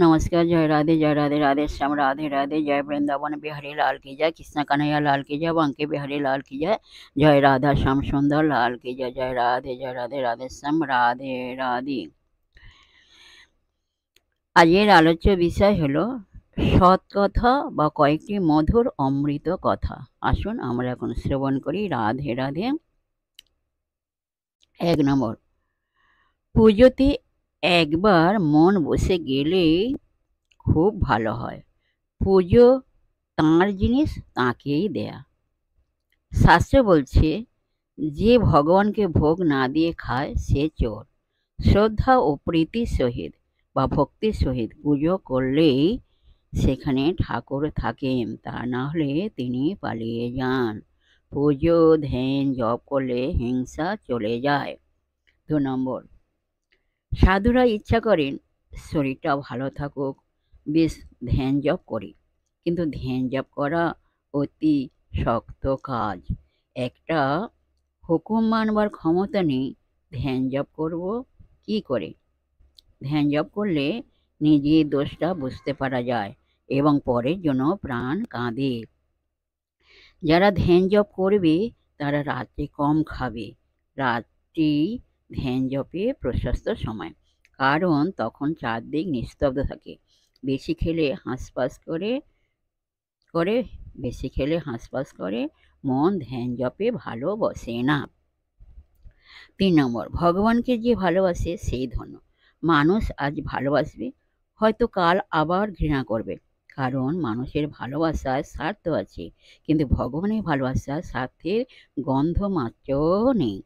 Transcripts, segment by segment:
नमस्कार, जय राधे राधे श्याम राधे राधे, जय वृंदावन बिहारी लाल की जय, कृष्ण कन्हैया लाल की जय, बांके बिहारी लाल की जय, जय राधा श्याम सुंदर लाल की जय, जय राधे राधे श्याम राधे राधे। আজকের আলোচ্য বিষয় হলো সৎ কথা বা কয়েকটি মধুর অমৃত কথা। আসুন আমরা এখন শ্রবণ করি। রাধে রাধে। 1 নম্বর, পুজোতে একবার মন বসে গেলেই খুব ভালো হয়। পুজো তাঁর জিনিস, তাঁকেই দেয়া। শাস্ত্র বলছে, যে ভগবানকে ভোগ না দিয়ে খায় সে চোর। শ্রদ্ধা ও প্রীতির সহিত বা ভক্তির সহিত পুজো করলেই সেখানে ঠাকুর থাকেন, তা না হলে তিনি পালিয়ে যান। পুজো ধ্যান জপ করলে হিংসা চলে যায়। 2 নম্বর, সাধুরা ইচ্ছা করেন শরীরটা ভালো থাকুক, বেশ ধ্যান জপ করি, কিন্তু ধ্যান জপ করা অতি শক্ত কাজ। একটা হুকুম মানবার ক্ষমতা নেই, ধ্যান জপ করব কি করে? ধ্যান জপ করলে নিজের দোষটা বুঝতে পারা যায় এবং পরের জন্য প্রাণ কাঁদে। যারা ধ্যান জপ করবে তারা রাতে কম খাবে। রাত্রি ধ্যান জপে প্রশস্ত সময়, কারণ তখন চারদিক নিস্তব্ধ থাকে। বেশি খেলে হাঁসফাঁস করে মন ধ্যান জপে ভালো বসে না। 3 নম্বর, ভগবানকে যে ভালোবাসে সেই ধন্য। মানুষ আজ ভালোবাসবে, হয়তো কাল আবার ঘৃণা করবে, কারণ মানুষের ভালোবাসায় স্বার্থ আছে, কিন্তু ভগবানের ভালোবাসার স্বার্থের গন্ধ মাত্রও নেই।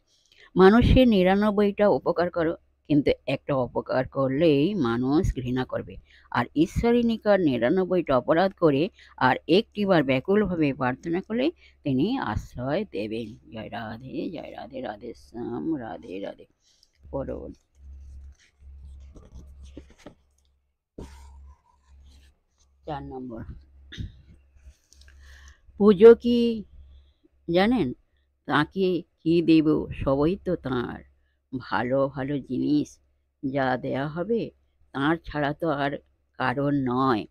মানুষের 99টা উপকার করো, কিন্তু একটা অপকার করলেই মানুষ ঘৃণা করবে, আর ঈশ্বরের নিকট 99টা অপরাধ করে আর একটিবার ব্যাকুলভাবে প্রার্থনা করলে তিনি আশ্রয় দেবেন। জয় রাধে রাধে শ্যাম রাধে রাধে। পরবর্তী 4 নম্বর, পুজো কি জানেন? তাকে কি দেব, সবই তো তাঁর। ভালো ভালো জিনিস যা দেয়া হবে তাঁর ছাড়া তো আর কারণ নয়।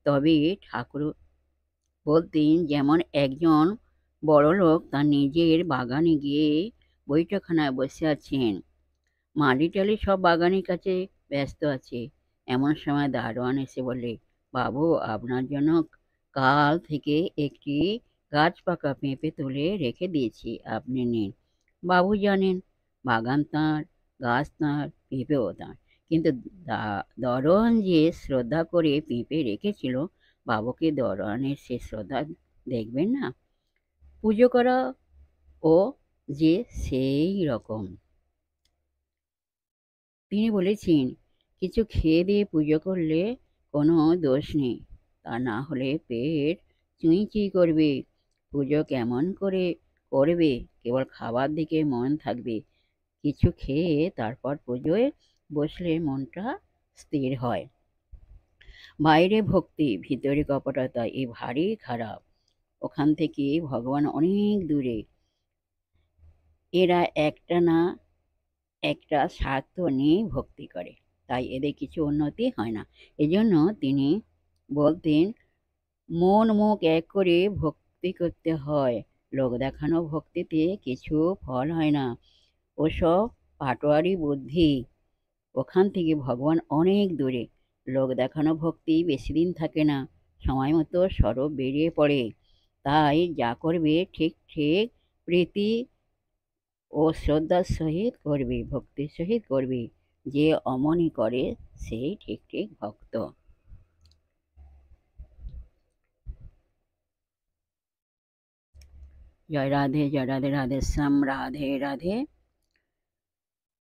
তবে ঠাকুর বলতেন, যেমন একজন বড়লোক তার নিজের বাগানে গিয়ে বৈঠকখানায় বসে আছেন, মালি টালি সব বাগানের কাছে ব্যস্ত আছে। এমন সময় দারোয়ান এসে বলে, বাবু, আপনার জন্য কাল থেকে একটি গাছ পাকা পেঁপে তুলে রেখে দিয়েছি, আপনি নিন। বাবু জানেন বাগান তাঁর, গাছ তাঁর, পেঁপেও তাঁর, কিন্তু দরোয়ান যে শ্রদ্ধা করে পেঁপে রেখেছিল, বাবুকে দরোয়ানের সে শ্রদ্ধা দেখবেন না? পুজো করা ও যে সেই রকম। তিনি বলেছেন, কিছু খেয়ে দিয়ে পুজো করলে কোনো দোষ নেই, তা না হলে পেট চুঁই চুঁই করবে। পুজো কেমন করে করবে? কেবল খাবার দিকে মন থাকবে। কিছু খেয়ে তারপর পুজোয় বসলে মনটা স্থির হয়। বাইরে ভক্তি, ভিতরে কপটতা, এ ভারী খারাপ। ওখান থেকে ভগবান অনেক দূরে। এরা একটা না একটা স্বার্থ নিয়ে ভক্তি করে, তাই এদের কিছু উন্নতি হয় না। এজন্য তিনি বলতেন, মন মুখ এক করে ভক্তি করতে হয়। লোক দেখানো ভক্তিতে কিছু ফল হয় না, ওসব পাটোয়ারি বুদ্ধি। ওখান থেকে ভগবান অনেক দূরে। লোক দেখানো ভক্তি বেশি দিন থাকে না, সময় মতো স্বরূপ বেরিয়ে পড়ে। তাই যা করবে ঠিক ঠিক প্রীতি ও শ্রদ্ধার সহিত করবে, ভক্তির সহিত করবে। যে অমনি করে সেই ঠিক ঠিক ভক্ত। জয় রাধে রাধে শ্যাম রাধে রাধে।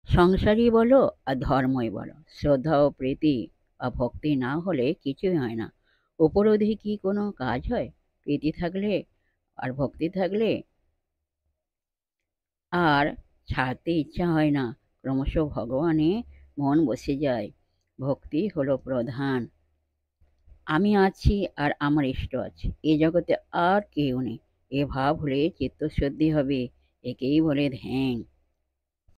সংসারই বলো আর ধর্মই বলো, শ্রদ্ধা ও প্রীতি বা ভক্তি না হলে কিছুই হয় না। উপরোধে কি কোনো কাজ হয়? প্রীতি থাকলে আর ভক্তি থাকলে আর ছাড়তে ইচ্ছা হয় না, ক্রমশ ভগবানে মন বসে যায়। ভক্তি হলো প্রধান। আমি আছি আর আমার ইষ্ট আছে, এ জগতে আর কেউ নেই, এ ভাব হলে চিত্তশুদ্ধি হবে, একেই বলে ধ্যান।